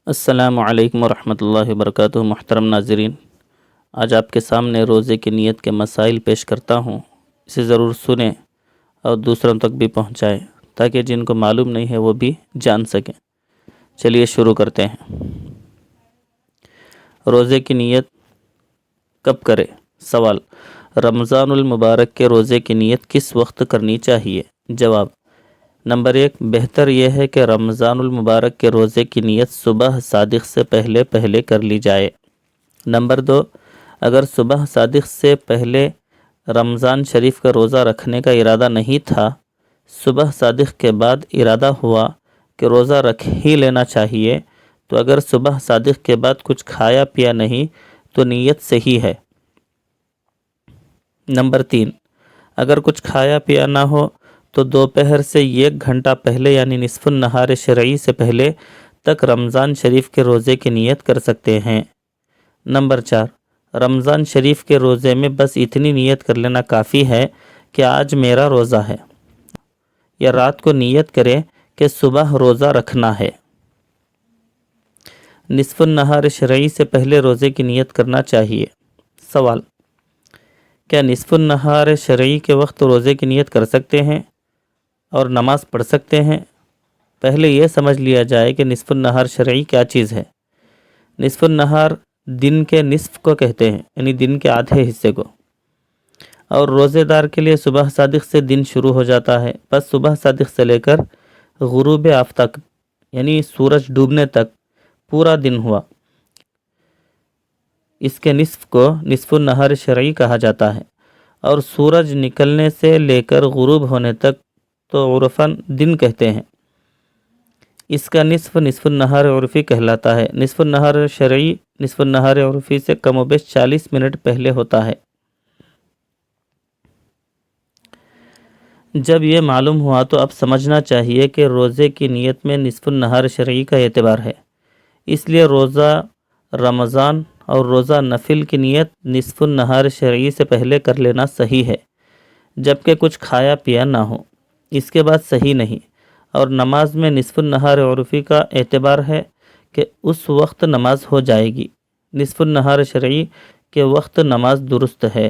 السلام علیکم ورحمۃ اللہ وبرکاتہ۔ محترم ناظرین، آج آپ کے سامنے روزے کی نیت کے مسائل پیش کرتا ہوں۔ اسے ضرور سنیں اور دوسروں تک بھی پہنچائیں تاکہ جن کو معلوم نہیں ہے وہ بھی جان سکیں۔ چلیے شروع کرتے ہیں۔ روزے کی نیت کب کرے؟ سوال: رمضان المبارک کے روزے کی نیت کس وقت کرنی چاہیے؟ جواب: نمبر 1، بہتر یہ ہے کہ رمضان المبارک کے روزے کی نیت صبح صادق سے پہلے کر لی جائے۔ نمبر 2، اگر صبح صادق سے پہلے رمضان شریف کا روزہ رکھنے کا ارادہ نہیں تھا، صبح صادق کے بعد ارادہ ہوا کہ روزہ رکھ ہی لینا چاہیے، تو اگر صبح صادق کے بعد کچھ کھایا پیا نہیں تو نیت صحیح ہے۔ نمبر 3، اگر کچھ کھایا پیا نہ ہو تو دوپہر سے 1 گھنٹہ پہلے یعنی نصف النہار شرعی سے پہلے تک رمضان شریف کے روزے کی نیت کر سکتے ہیں۔ نمبر 4، رمضان شریف کے روزے میں بس اتنی نیت کر لینا کافی ہے کہ آج میرا روزہ ہے، یا رات کو نیت کرے کہ صبح روزہ رکھنا ہے۔ نصف النہار شرعی سے پہلے روزے کی نیت کرنا چاہیے۔ سوال: کیا نصف النہار شرعی کے وقت روزے کی نیت کر سکتے ہیں اور نماز پڑھ سکتے ہیں؟ پہلے یہ سمجھ لیا جائے کہ نصف النہار شرعی کیا چیز ہے۔ نصف النہار دن کے نصف کو کہتے ہیں، یعنی دن کے آدھے حصے کو، اور روزے دار کے لیے صبح صادق سے دن شروع ہو جاتا ہے۔ بس صبح صادق سے لے کر غروب آفتاب یعنی سورج ڈوبنے تک پورا دن ہوا، اس کے نصف کو نصف النہار شرعی کہا جاتا ہے، اور سورج نکلنے سے لے کر غروب ہونے تک تو عرفاً دن کہتے ہیں۔ اس کا نصف النہار عرفی کہلاتا ہے۔ نصف النہار شرعی نصف النہار عرفی سے کم و بیش 40 منٹ پہلے ہوتا ہے۔ جب یہ معلوم ہوا تو اب سمجھنا چاہیے کہ روزے کی نیت میں نصف النہار شرعی کا اعتبار ہے، اس لیے روزہ رمضان اور روزہ نفل کی نیت نصف النہار شرعی سے پہلے کر لینا صحیح ہے، جبکہ کچھ کھایا پیا نہ ہو، اس کے بعد صحیح نہیں۔ اور نماز میں نصف النہار عرفی کا اعتبار ہے کہ اس وقت نماز ہو جائے گی۔ نصف النہار شرعی کے وقت نماز درست ہے۔